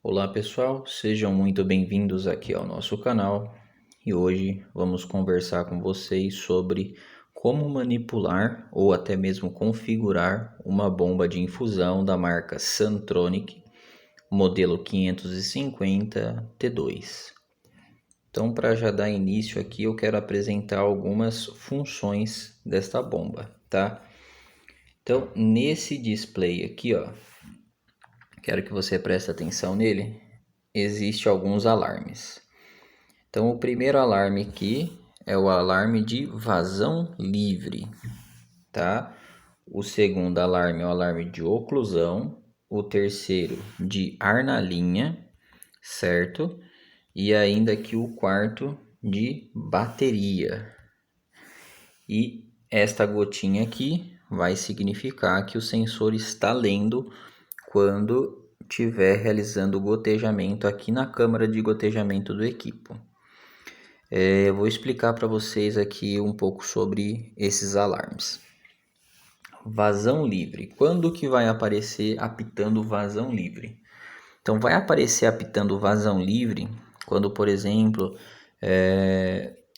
Olá pessoal, sejam muito bem-vindos aqui ao nosso canal e hoje vamos conversar com vocês sobre como manipular ou até mesmo configurar uma bomba de infusão da marca Santronic, modelo 550 T2. Então, para já dar início aqui, eu quero apresentar algumas funções desta bomba, tá? Então, nesse display aqui, ó, quero que você preste atenção nele. Existem alguns alarmes. Então, o primeiro alarme aqui é o alarme de vazão livre, tá? O segundo alarme é o alarme de oclusão. O terceiro de ar na linha, certo? E ainda aqui o quarto de bateria. E esta gotinha aqui vai significar que o sensor está lendo quando estiver realizando o gotejamento aqui na câmara de gotejamento do equipo. Eu vou explicar para vocês aqui um pouco sobre esses alarmes. Vazão livre. Quando que vai aparecer apitando vazão livre? Então vai aparecer apitando vazão livre quando, por exemplo,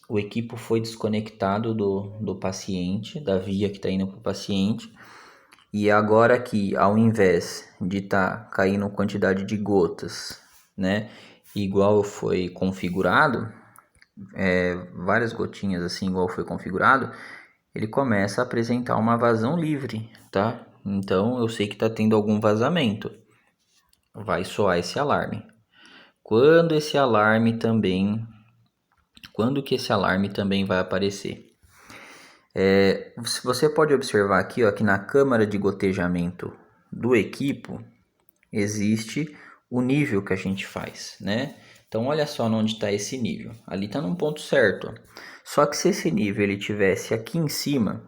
o equipo foi desconectado do paciente, da via que está indo para o paciente, e agora aqui, ao invés de estar caindo quantidade de gotas, né, igual foi configurado, várias gotinhas assim, igual foi configurado, ele começa a apresentar uma vazão livre, tá? Então eu sei que está tendo algum vazamento, vai soar esse alarme. Quando que esse alarme também vai aparecer? Você pode observar aqui, ó, que na câmara de gotejamento do equipo existe o nível que a gente faz, né? Então olha só onde está esse nível. Ali está num ponto certo. Ó. Só que se esse nível ele tivesse aqui em cima,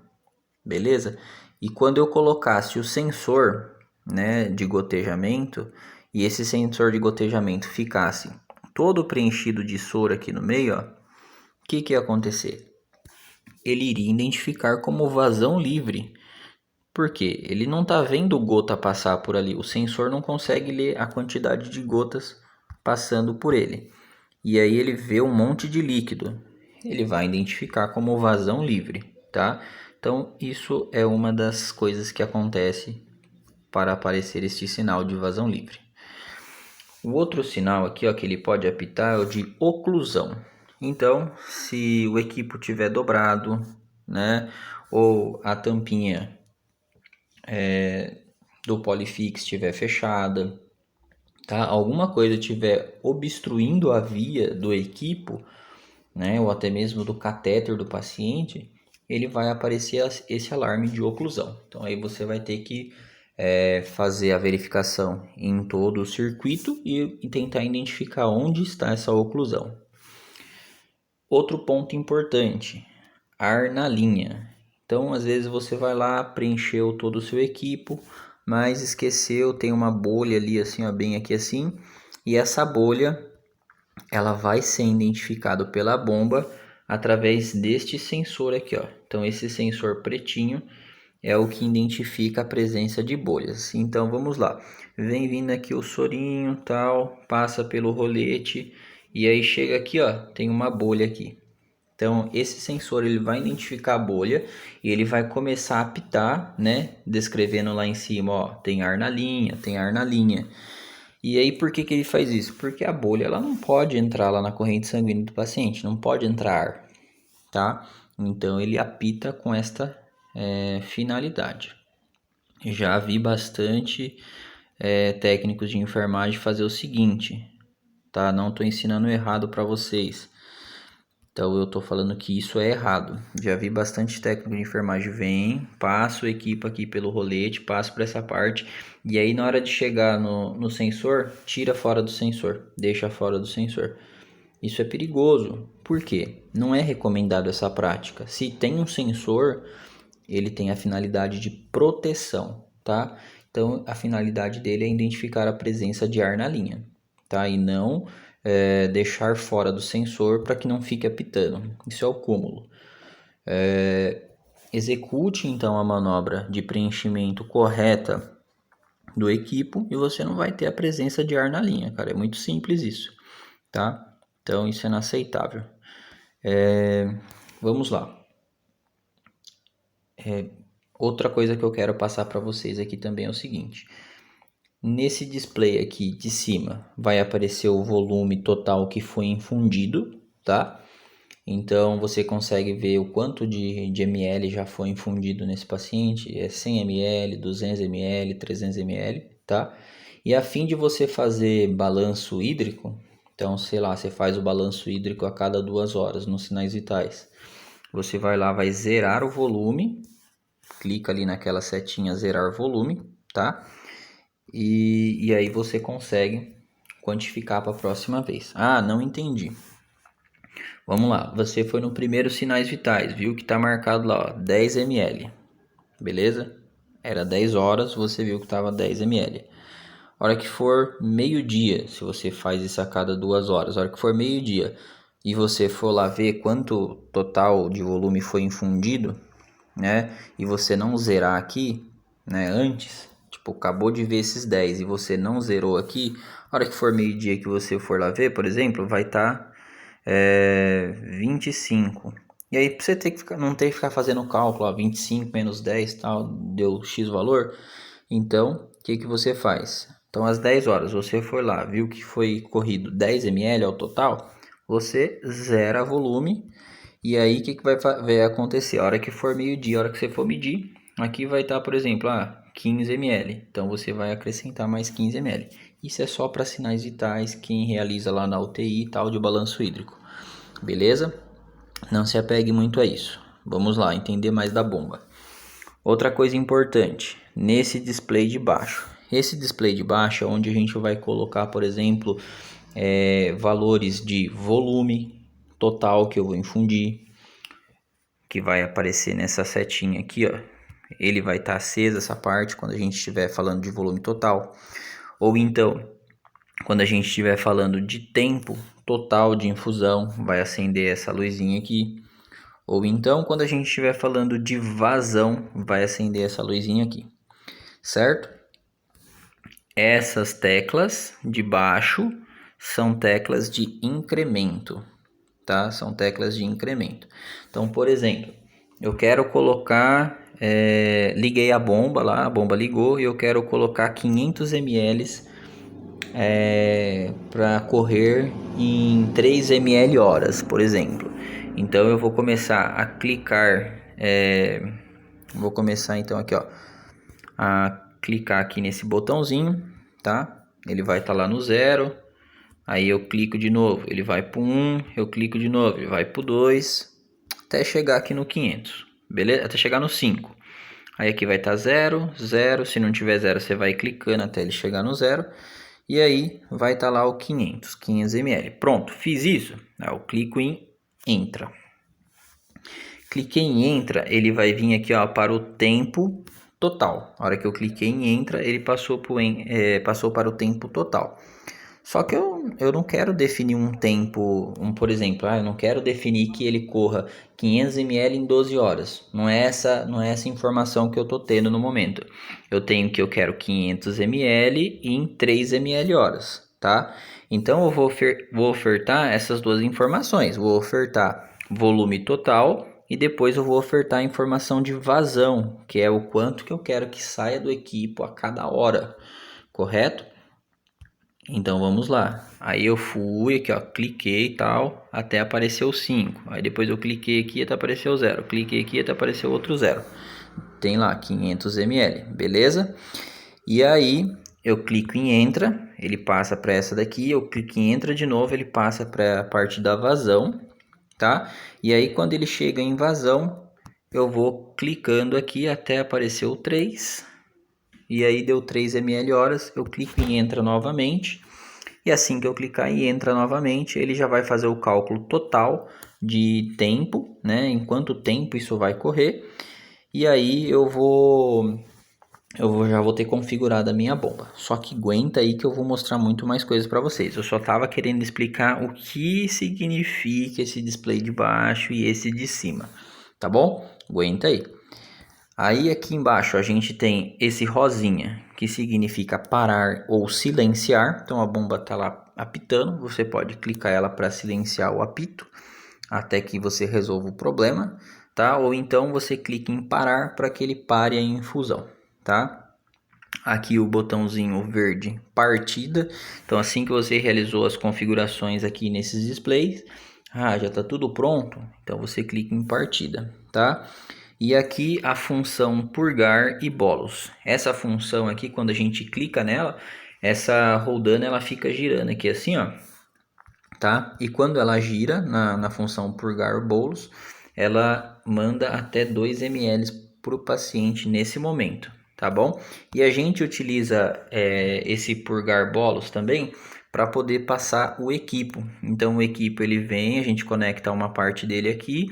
beleza? E quando eu colocasse o sensor, né, de gotejamento, e esse sensor de gotejamento ficasse todo preenchido de soro aqui no meio, ó, o que ia acontecer? Ele iria identificar como vazão livre. Por quê? Ele não está vendo gota passar por ali. O sensor não consegue ler a quantidade de gotas passando por ele. E aí ele vê um monte de líquido. Ele vai identificar como vazão livre, tá? Então isso é uma das coisas que acontece para aparecer este sinal de vazão livre. O outro sinal aqui, ó, que ele pode apitar é o de oclusão. Então, se o equipo tiver dobrado, né, ou a tampinha do Polifix estiver fechada, tá? Alguma coisa estiver obstruindo a via do equipo, né? Ou até mesmo do catéter do paciente, ele vai aparecer esse alarme de oclusão. Então aí você vai ter que fazer a verificação em todo o circuito e tentar identificar onde está essa oclusão. Outro ponto importante, ar na linha. Então, às vezes você vai lá, preencheu todo o seu equipo, mas esqueceu, tem uma bolha ali assim, ó, bem aqui assim, e essa bolha ela vai ser identificada pela bomba através deste sensor aqui, ó. Então, esse sensor pretinho é o que identifica a presença de bolhas. Então, vamos lá. Vem vindo aqui o sorinho, tal, passa pelo rolete e aí chega aqui, ó, tem uma bolha aqui. Então, esse sensor ele vai identificar a bolha e ele vai começar a apitar, né? Descrevendo lá em cima, ó, tem ar na linha, tem ar na linha. E aí, por que ele faz isso? Porque a bolha ela não pode entrar lá na corrente sanguínea do paciente, não pode entrar ar, tá? Então, ele apita com esta finalidade. Já vi bastante técnicos de enfermagem fazer o seguinte, tá? Não estou ensinando errado para vocês. Então eu estou falando que isso é errado. Já vi bastante técnico de enfermagem vem, passa o equipo aqui pelo rolete, passa por essa parte e aí na hora de chegar no sensor, tira fora do sensor, deixa fora do sensor. Isso é perigoso. Por quê? Não é recomendado essa prática. Se tem um sensor, ele tem a finalidade de proteção, tá? Então a finalidade dele é identificar a presença de ar na linha, tá? E não deixar fora do sensor para que não fique apitando. Isso é o cúmulo. Execute então a manobra de preenchimento correta do equipo e você não vai ter a presença de ar na linha, cara. É muito simples isso, tá? Então isso é inaceitável. Vamos lá. Outra coisa que eu quero passar para vocês aqui também é o seguinte. Nesse display aqui de cima vai aparecer o volume total que foi infundido, tá? Então você consegue ver o quanto de ml já foi infundido nesse paciente, é 100 ml, 200 ml, 300 ml, tá? E a fim de você fazer balanço hídrico, então sei lá, você faz o balanço hídrico a cada 2 horas nos sinais vitais. Você vai lá, vai zerar o volume, clica ali naquela setinha zerar volume, tá? E aí você consegue quantificar para a próxima vez. Ah, não entendi. Vamos lá, você foi no primeiro sinais vitais, viu que está marcado lá, ó, 10 ml, beleza? Era 10 horas, você viu que estava 10 ml. A hora que for meio-dia, se você faz isso a cada 2 horas, a hora que for meio-dia e você for lá ver quanto total de volume foi infundido, né? E você não zerar aqui, né? Antes, tipo, acabou de ver esses 10 e você não zerou aqui, a hora que for meio-dia que você for lá ver, por exemplo, vai estar 25. E aí, pra você ter que ficar, não ter que ficar fazendo cálculo, ó, 25 menos 10 tal, deu X valor. Então, o que você faz? Então, às 10 horas, você foi lá, viu que foi corrido 10 ml ao total, você zera volume. E aí, o que vai acontecer? A hora que for meio-dia, a hora que você for medir, aqui vai estar, por exemplo, 15 ml. Então, você vai acrescentar mais 15 ml. Isso é só para sinais vitais, quem realiza lá na UTI e tal, de balanço hídrico. Beleza? Não se apegue muito a isso. Vamos lá, entender mais da bomba. Outra coisa importante, nesse display de baixo. Esse display de baixo é onde a gente vai colocar, por exemplo, valores de volume total que eu vou infundir, que vai aparecer nessa setinha aqui, ó. Ele vai estar aceso essa parte quando a gente estiver falando de volume total. Ou então, quando a gente estiver falando de tempo total de infusão, vai acender essa luzinha aqui. Ou então, quando a gente estiver falando de vazão, vai acender essa luzinha aqui, certo? Essas teclas de baixo são teclas de incremento, tá? São teclas de incremento. Então, por exemplo, eu quero colocar, liguei a bomba lá, a bomba ligou e eu quero colocar 500 ml para correr em 3 ml horas, por exemplo. Então eu vou começar a clicar, vou começar então aqui, ó, a clicar aqui nesse botãozinho, tá? Ele vai estar lá no 0, aí eu clico de novo, ele vai para 1, eu clico de novo, ele vai para 2, até chegar aqui no 500, beleza? Até chegar no 5. Aí aqui vai estar 0, 0, se não tiver 0 você vai clicando até ele chegar no 0. E aí vai estar lá o 500 ml. Pronto, fiz isso. Eu clico em Entra. Cliquei em Entra, ele vai vir aqui, ó, para o tempo total. A hora que eu cliquei em Entra, ele passou para o tempo total. Só que eu não quero definir um tempo, por exemplo, eu não quero definir que ele corra 500 ml em 12 horas. Não é essa informação que eu estou tendo no momento. Eu quero 500 ml em 3 ml horas, tá? Então eu vou ofertar essas duas informações. Vou ofertar volume total e depois eu vou ofertar a informação de vazão, que é o quanto que eu quero que saia do equipo a cada hora, correto? Então vamos lá. Aí eu fui aqui, ó, cliquei e tal, até aparecer o 5. Aí depois eu cliquei aqui até aparecer o 0. Cliquei aqui até aparecer outro 0. Tem lá 500 ml, beleza? E aí eu clico em Entra, ele passa para essa daqui, eu clico em Entra de novo, ele passa para a parte da vazão, tá? E aí quando ele chega em vazão, eu vou clicando aqui até aparecer o 3. E aí deu 3 ml horas, eu clico em Entra novamente. E assim que eu clicar em Entra novamente, ele já vai fazer o cálculo total de tempo, né? Em quanto tempo isso vai correr. E aí já vou ter configurado a minha bomba. Só que aguenta aí que eu vou mostrar muito mais coisas para vocês. Eu só estava querendo explicar o que significa esse display de baixo e esse de cima, tá bom? Aguenta aí. Aí aqui embaixo a gente tem esse rosinha, que significa parar ou silenciar. Então a bomba está lá apitando, você pode clicar ela para silenciar o apito, até que você resolva o problema, tá? Ou então você clica em parar para que ele pare a infusão, tá? Aqui o botãozinho verde partida. Então assim que você realizou as configurações aqui nesses displays, já está tudo pronto, então você clica em partida, tá? E aqui a função purgar e bolos. Essa função aqui, quando a gente clica nela, essa roldana ela fica girando aqui assim, ó, tá? E quando ela gira na função purgar bolos, ela manda até 2 ml para o paciente nesse momento, tá bom? E a gente utiliza esse purgar bolos também para poder passar o equipo. Então o equipo ele vem, a gente conecta uma parte dele aqui,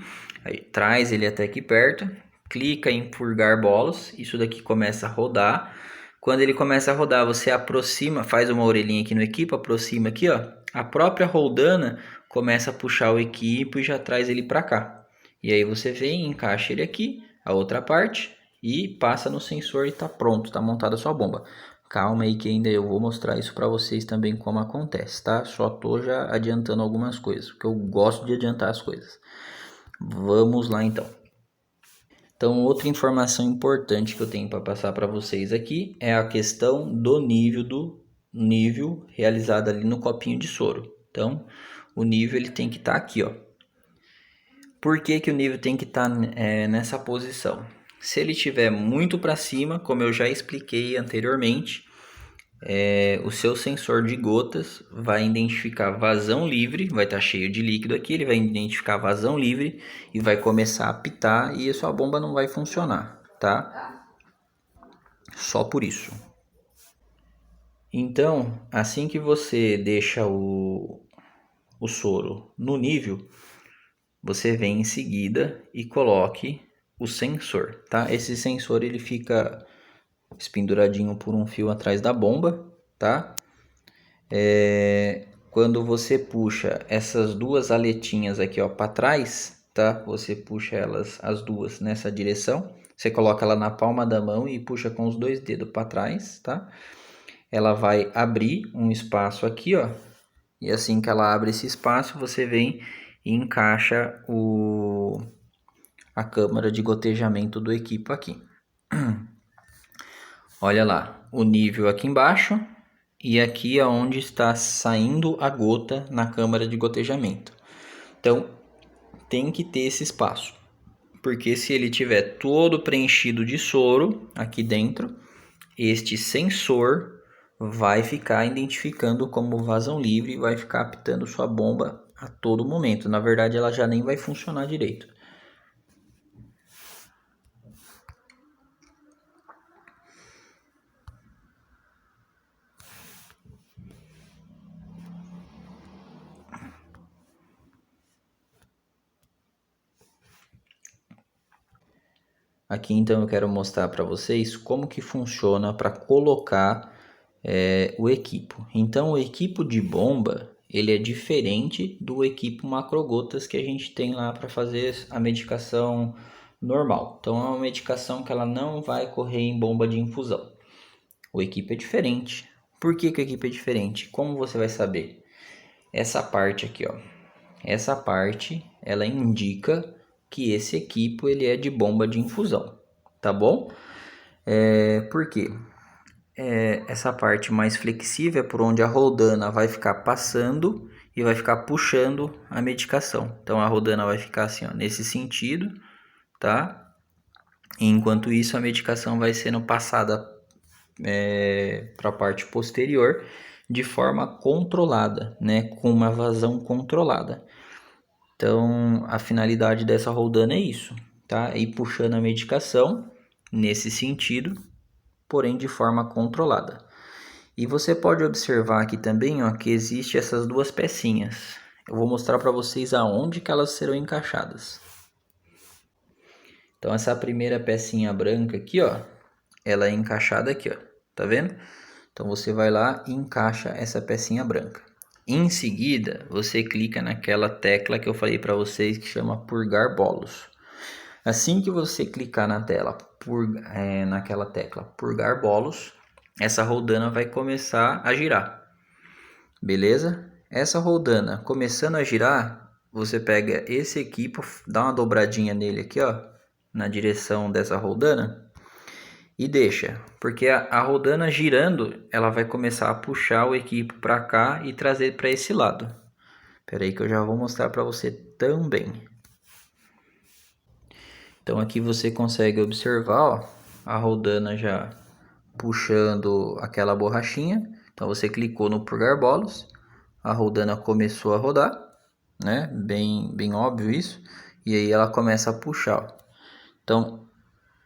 aí, traz ele até aqui perto, clica em purgar bolos, isso daqui começa a rodar. Quando ele começa a rodar, você aproxima, faz uma orelhinha aqui no equipo, aproxima aqui, ó. A própria roldana começa a puxar o equipo e já traz ele para cá. E aí você vem, encaixa ele aqui, a outra parte, e passa no sensor e tá pronto, tá montada a sua bomba. Calma aí que ainda eu vou mostrar isso para vocês também como acontece, tá? Só tô já adiantando algumas coisas, porque eu gosto de adiantar as coisas. Vamos lá então. Então, outra informação importante que eu tenho para passar para vocês aqui é a questão do nível realizado ali no copinho de soro. Então, o nível ele tem que estar aqui, ó. Por que que o nível tem que estar nessa posição? Se ele estiver muito para cima, como eu já expliquei anteriormente, o seu sensor de gotas vai identificar vazão livre, vai estar cheio de líquido aqui, ele vai identificar vazão livre e vai começar a apitar e a sua bomba não vai funcionar, tá? Só por isso. Então, assim que você deixa o soro no nível, você vem em seguida e coloque o sensor, tá? Esse sensor ele fica espenduradinho por um fio atrás da bomba, tá? Quando você puxa essas duas aletinhas aqui, ó, para trás, tá? Você puxa elas as duas nessa direção. Você coloca ela na palma da mão e puxa com os dois dedos para trás, tá? Ela vai abrir um espaço aqui, ó. E assim que ela abre esse espaço, você vem e encaixa a câmara de gotejamento do equipo aqui. Olha lá, o nível aqui embaixo e aqui é onde está saindo a gota na câmara de gotejamento. Então, tem que ter esse espaço, porque se ele tiver todo preenchido de soro aqui dentro, este sensor vai ficar identificando como vazão livre e vai ficar apitando sua bomba a todo momento. Na verdade, ela já nem vai funcionar direito. Aqui então eu quero mostrar para vocês como que funciona para colocar o equipo. Então o equipo de bomba ele é diferente do equipo macrogotas que a gente tem lá para fazer a medicação normal. Então é uma medicação que ela não vai correr em bomba de infusão. O equipo é diferente. Por que que o equipo é diferente? Como você vai saber? Essa parte aqui, ó. Essa parte ela indica que esse equipo ele é de bomba de infusão, tá bom? Por quê? Essa parte mais flexível é por onde a roldana vai ficar passando e vai ficar puxando a medicação. Então a roldana vai ficar assim, ó, nesse sentido, tá? E enquanto isso a medicação vai sendo passada para a parte posterior de forma controlada, né? Com uma vazão controlada. Então a finalidade dessa roldana é isso, tá? Ir puxando a medicação nesse sentido, porém de forma controlada. E você pode observar aqui também, ó, que existe essas duas pecinhas. Eu vou mostrar para vocês aonde que elas serão encaixadas. Então essa primeira pecinha branca aqui, ó, ela é encaixada aqui, ó, tá vendo? Então você vai lá e encaixa essa pecinha branca. Em seguida, você clica naquela tecla que eu falei para vocês que chama purgar bolos. Assim que você clicar na tela, naquela tecla purgar bolos, essa roldana vai começar a girar, beleza? Essa roldana começando a girar, você pega esse equipo, dá uma dobradinha nele aqui, ó, na direção dessa roldana e deixa, porque a roldana girando, ela vai começar a puxar o equipo para cá e trazer para esse lado. Espera aí que eu já vou mostrar para você também. Então aqui você consegue observar, ó, a roldana já puxando aquela borrachinha. Então você clicou no purgar bolos, a roldana começou a rodar, né? Bem óbvio isso. E aí ela começa a puxar, ó. Então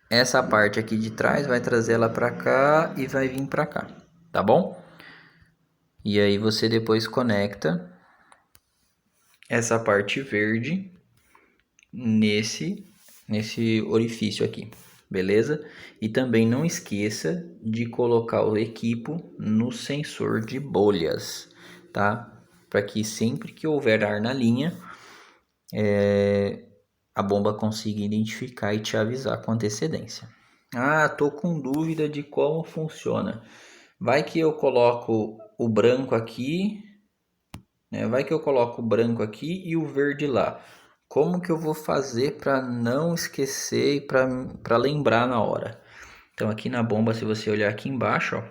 essa parte aqui de trás vai trazer ela para cá e vai vir para cá, tá bom? E aí você depois conecta essa parte verde nesse orifício aqui, beleza? E também não esqueça de colocar o equipo no sensor de bolhas, tá? Para que sempre que houver ar na linha, a bomba consiga identificar e te avisar com antecedência. Ah, tô com dúvida de como funciona. Vai que eu coloco o branco aqui, né? Vai que eu coloco o branco aqui e o verde lá. Como que eu vou fazer para não esquecer e para lembrar na hora? Então aqui na bomba, se você olhar aqui embaixo, ó,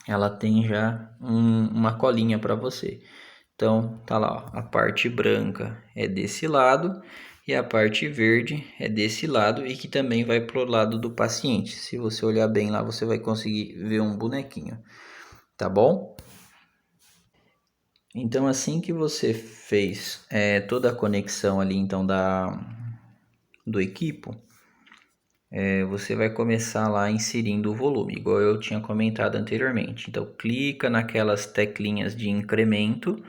ela tem já uma colinha para você. Então tá lá, ó, a parte branca é desse lado e a parte verde é desse lado e que também vai pro lado do paciente. Se você olhar bem lá, você vai conseguir ver um bonequinho, tá bom? Então assim que você fez toda a conexão ali então do equipo, você vai começar lá inserindo o volume, igual eu tinha comentado anteriormente. Então clica naquelas teclinhas de incremento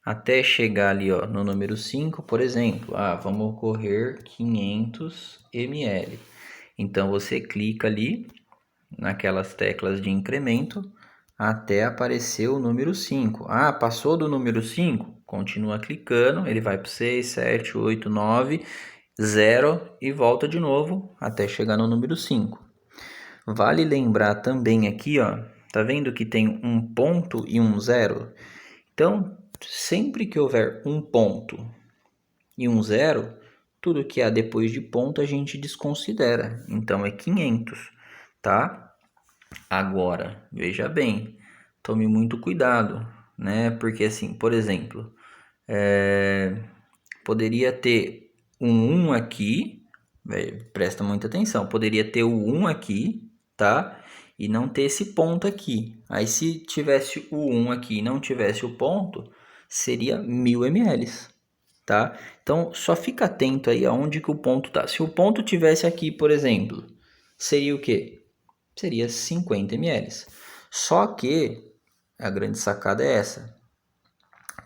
até chegar ali, ó, no número 5, por exemplo. Vamos correr 500 ml. Então você clica ali naquelas teclas de incremento até aparecer o número 5. Passou do número 5? Continua clicando, ele vai para 6, 7, 8, 9, 0 e volta de novo até chegar no número 5. Vale lembrar também aqui, ó, tá vendo que tem um ponto e um zero? Então, sempre que houver um ponto e um zero, tudo que há depois de ponto a gente desconsidera. Então é 500, tá? Agora, veja bem, tome muito cuidado, né? Porque assim, por exemplo, poderia ter um 1 aqui, presta muita atenção, poderia ter o 1 aqui, tá? E não ter esse ponto aqui. Aí se tivesse o 1 aqui e não tivesse o ponto, seria 1000 ml, tá? Então só fica atento aí aonde que o ponto tá. Se o ponto tivesse aqui, por exemplo, seria o quê? Seria 50 ml. Só que a grande sacada é essa.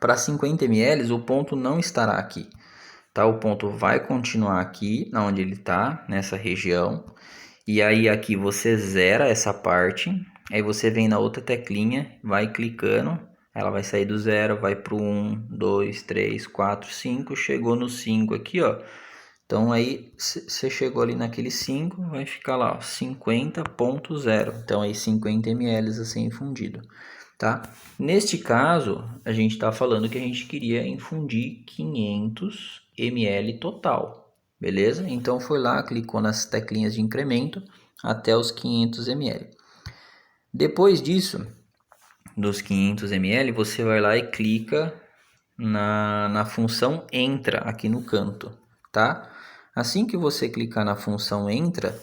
Para 50 ml, o ponto não estará aqui. Tá? O ponto vai continuar aqui, onde ele está, nessa região. E aí aqui você zera essa parte. Aí você vem na outra teclinha, vai clicando. Ela vai sair do zero, vai para o 1, 2, 3, 4, 5. Chegou no 5 aqui, ó. Então aí você chegou ali naquele 5, vai ficar lá, ó, 50.0. Então aí 50 ml assim infundido, tá? Neste caso, a gente está falando que a gente queria infundir 500 ml total, beleza? Então foi lá, clicou nas teclinhas de incremento até os 500 ml. Depois disso, dos 500 ml, você vai lá e clica na função entra aqui no canto, tá? Assim que você clicar na função entra,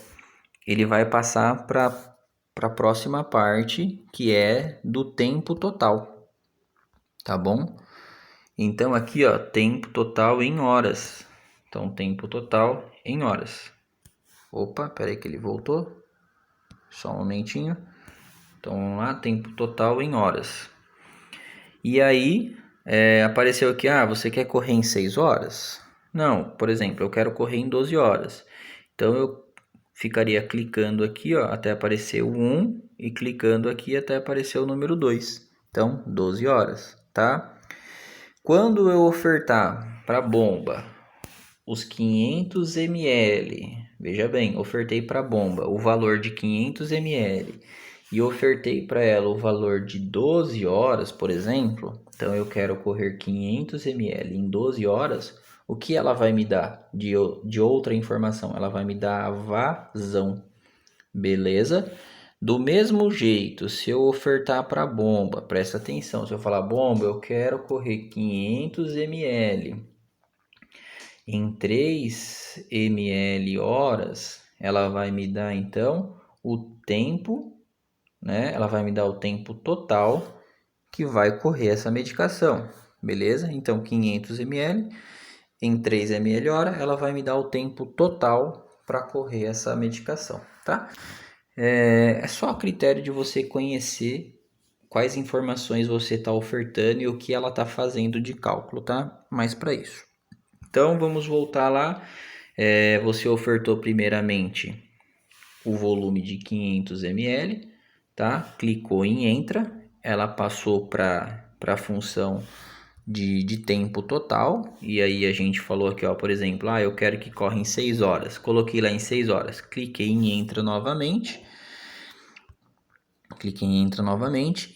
ele vai passar para a próxima parte, que é do tempo total, tá bom? Então aqui, ó, tempo total em horas. Então tempo total em horas. Opa, peraí que ele voltou. Só um momentinho. Então vamos lá, tempo total em horas. E aí apareceu aqui, você quer correr em 6 horas? Não, por exemplo, eu quero correr em 12 horas. Então eu ficaria clicando aqui, ó, até aparecer o 1 e clicando aqui até aparecer o número 2. Então, 12 horas, tá? Quando eu ofertar para bomba os 500 ml. Veja bem, ofertei para a bomba o valor de 500 ml e ofertei para ela o valor de 12 horas, por exemplo. Então eu quero correr 500 ml em 12 horas. O que ela vai me dar de outra informação? Ela vai me dar a vazão, beleza? Do mesmo jeito, se eu ofertar para a bomba, presta atenção, se eu falar, bomba, eu quero correr 500 ml em 3 ml horas, ela vai me dar então o tempo, né? Ela vai me dar o tempo total que vai correr essa medicação, beleza? Então 500 ml em 3 ml hora, ela vai me dar o tempo total para correr essa medicação, tá? É só a critério de você conhecer quais informações você está ofertando e o que ela está fazendo de cálculo, tá? Mas para isso. Então vamos voltar lá. Você ofertou primeiramente o volume de 500 ml, tá? Clicou em entra, ela passou para a função de tempo total, e aí a gente falou aqui, ó, por exemplo, eu quero que corra em 6 horas, coloquei lá em 6 horas, cliquei em entra novamente,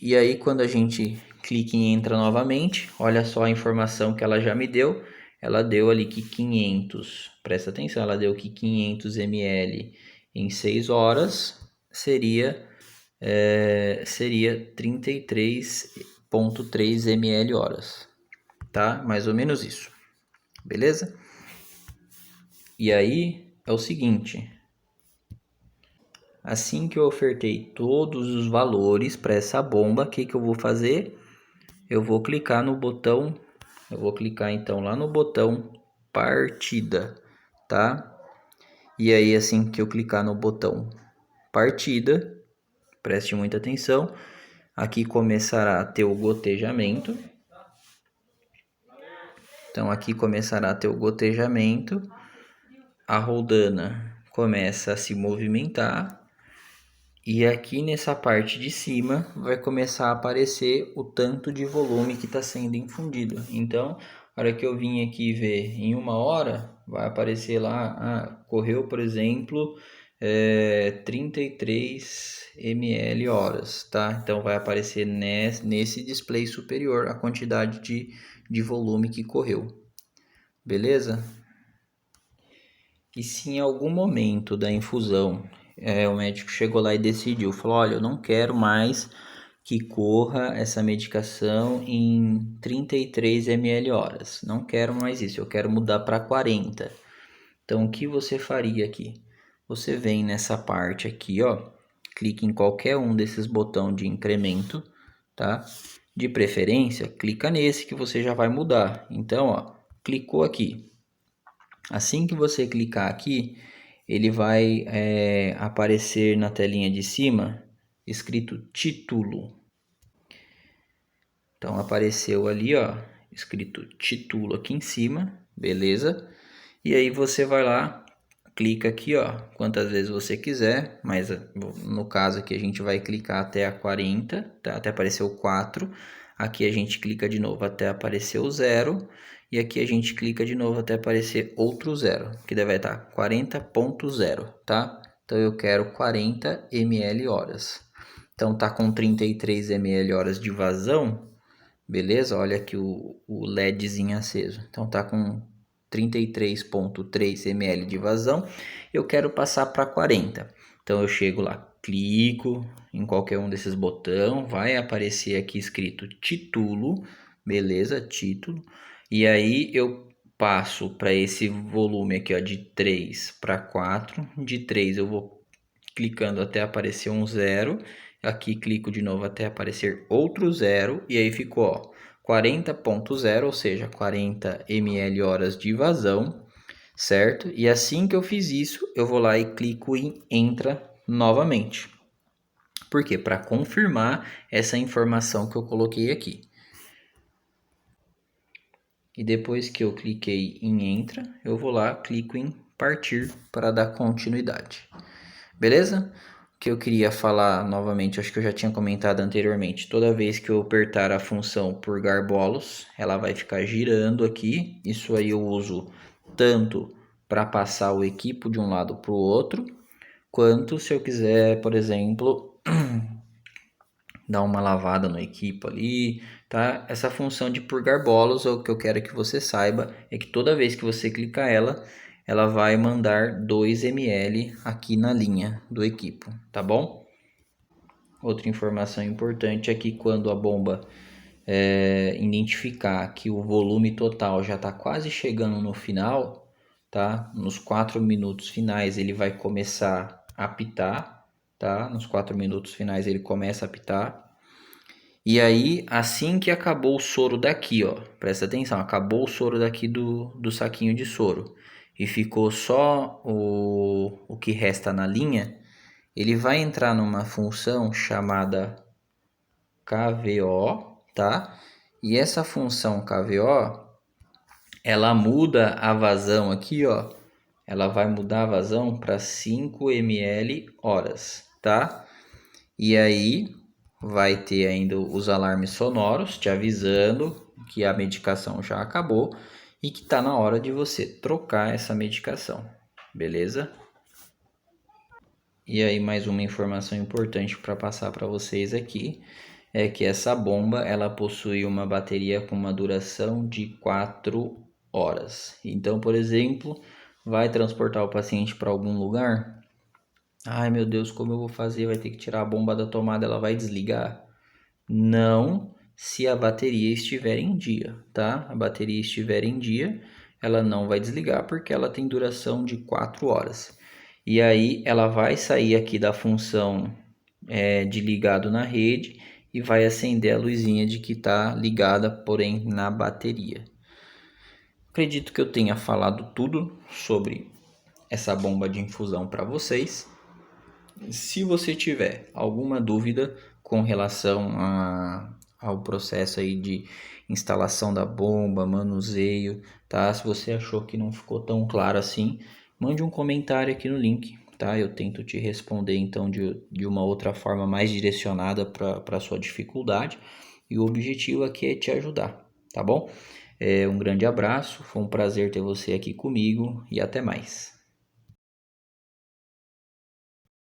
e aí quando a gente clica em entra novamente, olha só a informação que ela já me deu. Ela deu ali que 500, presta atenção, ela deu que 500 ml em 6 horas seria 33,3 ml horas, tá? Mais ou menos isso, beleza? E aí é o seguinte, assim que eu ofertei todos os valores para essa bomba, o que eu vou fazer? Eu vou clicar no botão, então lá no botão partida, tá? E aí assim que eu clicar no botão partida, preste muita atenção, aqui começará a ter o gotejamento. Então aqui começará a ter o gotejamento, a roldana começa a se movimentar e aqui nessa parte de cima vai começar a aparecer o tanto de volume que está sendo infundido. Então, na hora que eu vim aqui ver em 1 hora, vai aparecer lá, correu, por exemplo, 33 ml horas, tá? Então vai aparecer nesse display superior a quantidade de volume que correu, beleza? E se em algum momento da infusão o médico chegou lá e decidiu, falou, olha, eu não quero mais que corra essa medicação em 33 ml horas, não quero mais isso, eu quero mudar para 40. Então o que você faria aqui? Você vem nessa parte aqui, ó, clica em qualquer um desses botões de incremento, tá? De preferência, clica nesse que você já vai mudar. Então, ó, clicou aqui. Assim que você clicar aqui, ele vai aparecer na telinha de cima escrito título. Então apareceu ali, ó, escrito título aqui em cima, beleza? E aí você vai lá, clica aqui, ó, quantas vezes você quiser, mas no caso aqui a gente vai clicar até a 40, tá? Até aparecer o 4. Aqui a gente clica de novo até aparecer o 0. E aqui a gente clica de novo até aparecer outro 0, que deve estar 40.0, tá? Então eu quero 40 ml horas. Então tá com 33 ml horas de vazão, beleza? Olha aqui o LEDzinho aceso. Então tá com 33.3 ml de vazão. Eu quero passar para 40. Então eu chego lá, clico em qualquer um desses botões, vai aparecer aqui escrito título, beleza? Título. E aí eu passo para esse volume aqui, ó, de 3 para 4. De 3 eu vou clicando até aparecer um 0. Aqui clico de novo até aparecer outro 0. E aí ficou, ó, 40.0, ou seja, 40 ml horas de vazão, certo? E assim que eu fiz isso, eu vou lá e clico em entra novamente. Por quê? Para confirmar essa informação que eu coloquei aqui. E depois que eu cliquei em entra, eu vou lá, clico em partir para dar continuidade. Beleza? O que eu queria falar novamente, acho que eu já tinha comentado anteriormente. Toda vez que eu apertar a função purgar bolos, ela vai ficar girando aqui. Isso aí eu uso tanto para passar o equipo de um lado para o outro, quanto se eu quiser, por exemplo, dar uma lavada no equipo ali, tá? Essa função de purgar bolas, o que eu quero que você saiba é que toda vez que você clicar ela vai mandar 2 ml aqui na linha do equipo, tá bom? Outra informação importante é que quando a bomba identificar que o volume total já está quase chegando no final, tá? Nos 4 minutos finais ele vai começar a apitar, tá? Nos 4 minutos finais ele começa a apitar. E aí, assim que acabou o soro daqui, ó, presta atenção, acabou o soro daqui do saquinho de soro e ficou só o que resta na linha, ele vai entrar numa função chamada KVO, tá? E essa função KVO, ela muda a vazão aqui, ó. Ela vai mudar a vazão para 5 ml horas, tá? E aí vai ter ainda os alarmes sonoros te avisando que a medicação já acabou e que tá na hora de você trocar essa medicação, beleza? E aí mais uma informação importante para passar para vocês aqui é que essa bomba ela possui uma bateria com uma duração de 4 horas. Então, por exemplo, vai transportar o paciente para algum lugar? Ai meu Deus, como eu vou fazer? Vai ter que tirar a bomba da tomada, ela vai desligar? Não, se a bateria estiver em dia, tá? A bateria estiver em dia, ela não vai desligar porque ela tem duração de 4 horas. E aí ela vai sair aqui da função de ligado na rede e vai acender a luzinha de que está ligada, porém na bateria. Acredito que eu tenha falado tudo sobre essa bomba de infusão para vocês. Se você tiver alguma dúvida com relação ao processo aí de instalação da bomba, manuseio, tá? Se você achou que não ficou tão claro assim, mande um comentário aqui no link, tá? Eu tento te responder então de uma outra forma mais direcionada para a sua dificuldade. E o objetivo aqui é te ajudar, tá bom? Um grande abraço, foi um prazer ter você aqui comigo e até mais.